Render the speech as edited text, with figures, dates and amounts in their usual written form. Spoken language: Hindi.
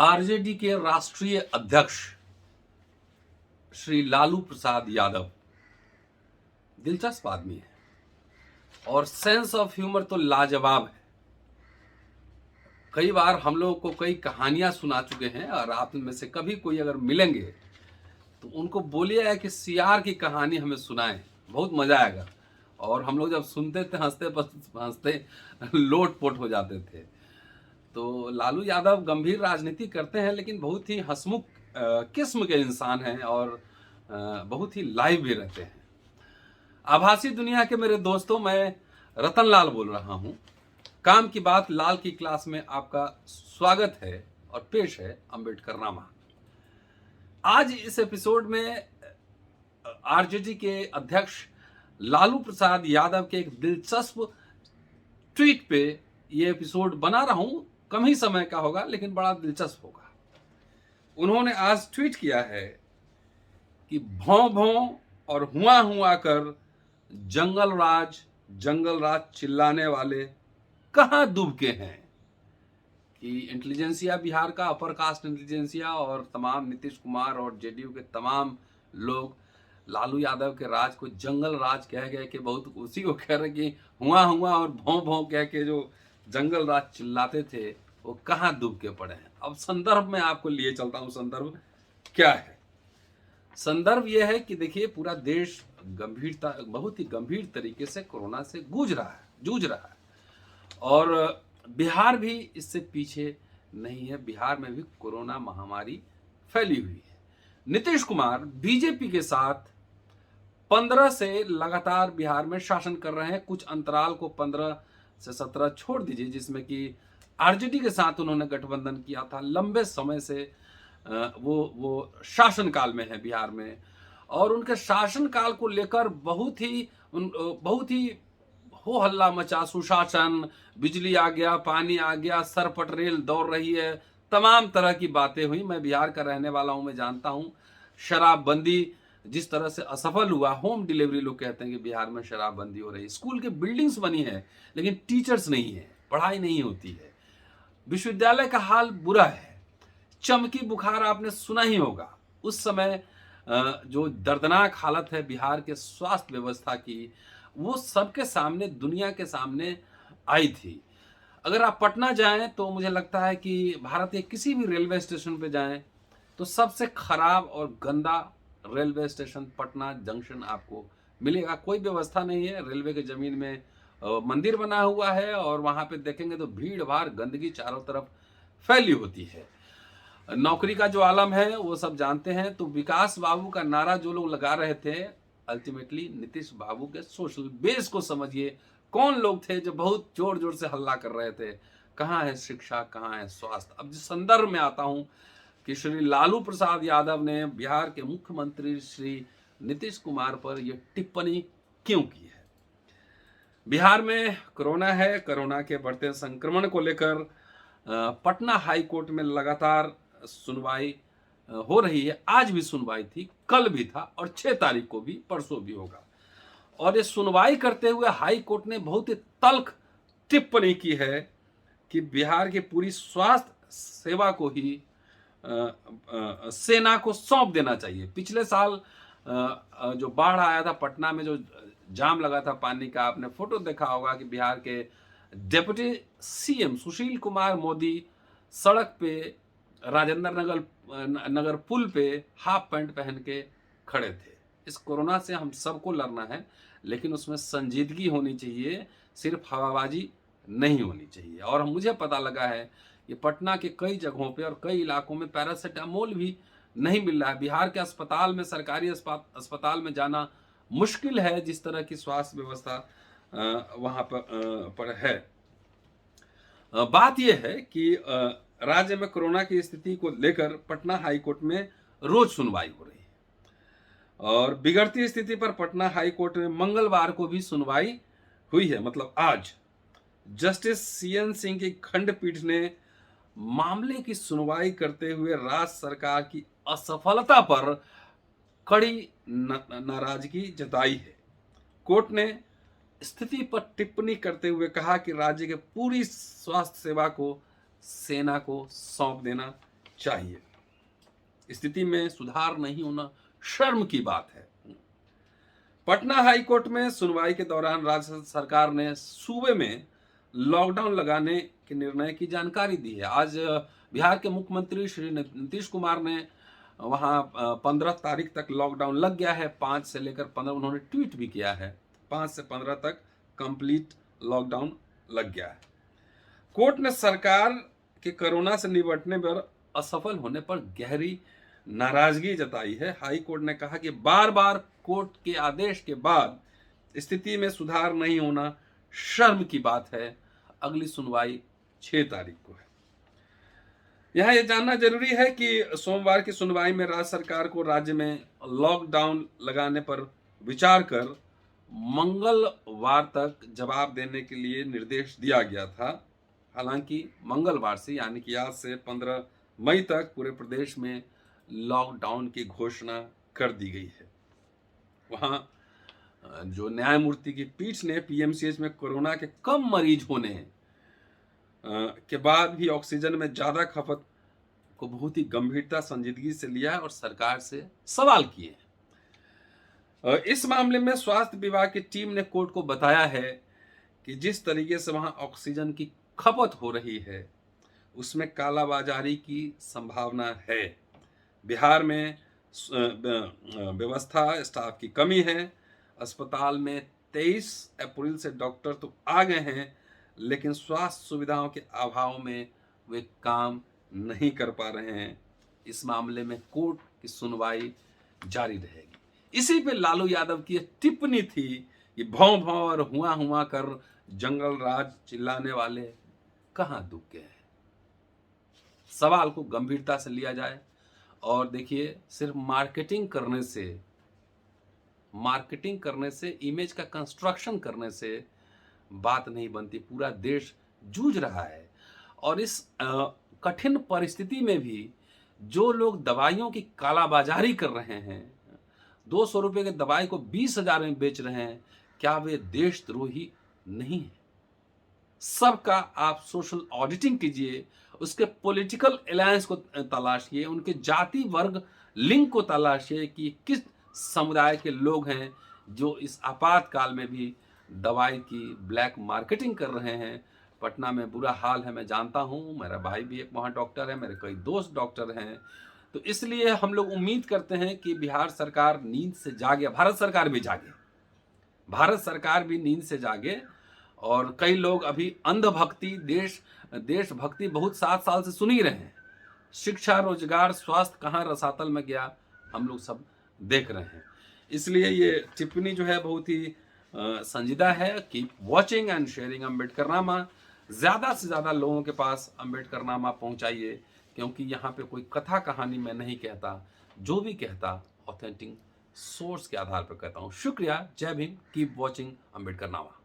आरजेडी के राष्ट्रीय अध्यक्ष श्री लालू प्रसाद यादव दिलचस्प आदमी है और सेंस ऑफ ह्यूमर तो लाजवाब है। कई बार हम लोगों को कई कहानियां सुना चुके हैं और आप में से कभी कोई अगर मिलेंगे तो उनको बोलिए कि सीआर की कहानी हमें सुनाएं, बहुत मजा आएगा। और हम लोग जब सुनते थे हंसते हंसते लोट-पोट हो जाते थे। तो लालू यादव गंभीर राजनीति करते हैं लेकिन बहुत ही हंसमुख किस्म के इंसान हैं और बहुत ही लाइव भी रहते हैं। आभासी दुनिया के मेरे दोस्तों, मैं रतन लाल बोल रहा हूं। काम की बात लाल की क्लास में आपका स्वागत है और पेश है अंबेडकर नामा। आज इस एपिसोड में आरजेडी के अध्यक्ष लालू प्रसाद यादव के एक दिलचस्प ट्वीट पे ये एपिसोड बना रहा हूं। कम ही समय का होगा लेकिन बड़ा दिलचस्प होगा। उन्होंने आज ट्वीट किया है कि भौं भौं और हुआ हुआ कर जंगल राज चिल्लाने वाले कहां दुबके हैं। कि इंटेलिजेंसिया बिहार का अपर कास्ट इंटेलिजेंसिया और तमाम नीतीश कुमार और जेडीयू के तमाम लोग लालू यादव के राज को जंगल राज कह गए कि बहुत उसी को कह रहे कि हुआ और भौं भौं कह के जो जंगल राज चिल्लाते थे वो कहां दुबके पड़े हैं। अब संदर्भ में आपको लिए चलता हूं। संदर्भ क्या है? संदर्भ यह है कि देखिए, पूरा देश बहुत ही गंभीर तरीके से कोरोना से जूझ रहा है और बिहार भी इससे पीछे नहीं है। बिहार में भी कोरोना महामारी फैली हुई है। नीतीश कुमार बीजेपी के साथ 15 से लगातार बिहार में शासन कर रहे हैं। कुछ अंतराल को 15 से 17 छोड़ दीजिए, जिसमें कि आरजेडी के साथ उन्होंने गठबंधन किया था। लंबे समय से वो शासन काल में है बिहार में और उनके शासन काल को लेकर बहुत ही हो हल्ला मचा। सुशासन, बिजली आ गया, पानी आ गया, सरपट रेल दौड़ रही है, तमाम तरह की बातें हुई। मैं बिहार का रहने वाला हूं, मैं जानता हूं। शराबबंदी जिस तरह से असफल हुआ, होम डिलीवरी लोग कहते हैं कि बिहार में शराबबंदी हो रही है। स्कूल के बिल्डिंग्स बनी है लेकिन टीचर्स नहीं है, पढ़ाई नहीं होती है। विश्वविद्यालय का हाल बुरा है। चमकी बुखार आपने सुना ही होगा। उस समय जो दर्दनाक हालत है बिहार के स्वास्थ्य व्यवस्था की, वो सबके सामने, दुनिया के सामने आई थी। अगर आप पटना जाएं तो मुझे लगता है कि भारत के किसी भी रेलवे स्टेशन पे जाएं तो सबसे खराब और गंदा रेलवे स्टेशन पटना जंक्शन आपको मिलेगा। कोई व्यवस्था नहीं है। रेलवे के जमीन में मंदिर बना हुआ है और वहां पे देखेंगे तो भीड़ भाड़, गंदगी चारों तरफ फैली होती है। नौकरी का जो आलम है वो सब जानते हैं। तो विकास बाबू का नारा जो लोग लगा रहे थे, अल्टीमेटली नीतीश बाबू के सोशल बेस को समझिए। कौन लोग थे जो बहुत जोर जोर से हल्ला कर रहे थे, कहाँ है शिक्षा, कहाँ है स्वास्थ्य। अब जिस संदर्भ में आता हूं कि श्री लालू प्रसाद यादव ने बिहार के मुख्यमंत्री श्री नीतीश कुमार पर यह टिप्पणी क्यों की है। बिहार में कोरोना है। कोरोना के बढ़ते संक्रमण को लेकर पटना हाई कोर्ट में लगातार सुनवाई हो रही है। आज भी सुनवाई थी, कल भी था और 6 तारीख को भी, परसों भी होगा। और ये सुनवाई करते हुए हाई कोर्ट ने बहुत ही तल्ख टिप्पणी की है कि बिहार की पूरी स्वास्थ्य सेवा को ही सेना को सौंप देना चाहिए। पिछले साल जो बाढ़ आया था पटना में, जो जाम लगा था पानी का, आपने फोटो देखा होगा कि बिहार के डिप्टी सीएम सुशील कुमार मोदी सड़क पे राजेंद्र नगर पुल पे हाफ पैंट पहन के खड़े थे। इस कोरोना से हम सबको लड़ना है लेकिन उसमें संजीदगी होनी चाहिए, सिर्फ हवाबाजी नहीं होनी चाहिए। और मुझे पता लगा है कि पटना के कई जगहों पे और कई इलाकों में पैरासिटामोल भी नहीं मिल रहा है। बिहार के अस्पताल में, सरकारी अस्पताल में जाना मुश्किल है, जिस तरह की स्वास्थ्य व्यवस्था वहां पर है। बात यह है कि राज्य में कोरोना की स्थिति को लेकर पटना हाई कोर्ट में रोज सुनवाई हो रही है और बिगड़ती स्थिति पर पटना हाई कोर्ट में मंगलवार को भी सुनवाई हुई है। मतलब आज जस्टिस सीएन सिंह की खंडपीठ ने मामले की सुनवाई करते हुए राज्य सरकार की असफलता पर कड़ी नाराजगी जताई है। कोर्ट ने स्थिति पर टिप्पणी करते हुए कहा कि राज्य के पूरी स्वास्थ्य सेवा को सेना को सौंप देना चाहिए। स्थिति में सुधार नहीं होना शर्म की बात है। पटना हाई कोर्ट में सुनवाई के दौरान राज्य सरकार ने सूबे में लॉकडाउन लगाने के निर्णय की जानकारी दी है। आज बिहार के मुख्यमंत्री श्री नीतीश कुमार ने वहां 15 तारीख तक लॉकडाउन लग गया है। 5 से लेकर 15 उन्होंने ट्वीट भी किया है। 5 से 15 तक कंप्लीट लॉकडाउन लग गया है। कोर्ट ने सरकार के कोरोना से निपटने पर असफल होने पर गहरी नाराजगी जताई है। हाई कोर्ट ने कहा कि बार बार कोर्ट के आदेश के बाद स्थिति में सुधार नहीं होना शर्म की बात है। अगली सुनवाई 6 तारीख को है। यहां यह जानना जरूरी है कि सोमवार की सुनवाई में राज्य सरकार को राज्य में लॉकडाउन लगाने पर विचार कर मंगलवार तक जवाब देने के लिए निर्देश दिया गया था। हालांकि मंगलवार से यानी कि आज से 15 मई तक पूरे प्रदेश में लॉकडाउन की घोषणा कर दी गई है। वहां जो न्यायमूर्ति की पीठ ने पीएमसीएच में कोरोना के कम मरीज होने के बाद भी ऑक्सीजन में ज्यादा खपत को बहुत ही गंभीरता संजीदगी से लिया और सरकार से सवाल किए। इस मामले में स्वास्थ्य विभाग की टीम ने कोर्ट को बताया है कि जिस तरीके से वहां ऑक्सीजन की खपत हो रही है उसमें कालाबाजारी की संभावना है। बिहार में व्यवस्था स्टाफ की कमी है। अस्पताल में 23 अप्रैल से डॉक्टर तो आ गए हैं, लेकिन स्वास्थ्य सुविधाओं के अभाव में वे काम नहीं कर पा रहे हैं। इस मामले में कोर्ट की सुनवाई जारी रहेगी। इसी पे लालू यादव की टिप्पणी थी कि भौं भौं और हुआ हुआ कर जंगल राज चिल्लाने वाले कहां दुख गए हैं। सवाल को गंभीरता से लिया जाए और देखिए, सिर्फ मार्केटिंग करने से इमेज का कंस्ट्रक्शन करने से बात नहीं बनती। पूरा देश जूझ रहा है और इस कठिन परिस्थिति में भी जो लोग दवाइयों की कालाबाजारी कर रहे हैं, 200 रुपए के दवाई को 20,000 में बेच रहे हैं, क्या वे देशद्रोही नहीं है? सबका आप सोशल ऑडिटिंग कीजिए, उसके पॉलिटिकल अलायंस को तलाशिए, उनके जाति वर्ग लिंक को तलाशिए कि किस समुदाय के लोग हैं जो इस आपातकाल में भी दवाई की ब्लैक मार्केटिंग कर रहे हैं। पटना में बुरा हाल है, मैं जानता हूँ। मेरा भाई भी एक वहाँ डॉक्टर है, मेरे कई दोस्त डॉक्टर हैं। तो इसलिए हम लोग उम्मीद करते हैं कि बिहार सरकार नींद से जागे, भारत सरकार भी जागे, भारत सरकार भी नींद से जागे। और कई लोग अभी अंधभक्ति, देशभक्ति बहुत 7 साल से सुन ही रहे हैं। शिक्षा, रोजगार, स्वास्थ्य कहाँ रसातल में गया, हम लोग सब देख रहे हैं। इसलिए ये टिप्पणी जो है बहुत ही संजीदा है। Keep watching and sharing Ambedkarnama. ज़्यादा से ज़्यादा लोगों के पास अम्बेडकरनामा पहुंचाइए, क्योंकि यहाँ पे कोई कथा कहानी मैं नहीं कहता, जो भी कहता ऑथेंटिक सोर्स के आधार पर कहता हूँ। शुक्रिया, जय भीम, कीप वॉचिंग अम्बेडकरनामा।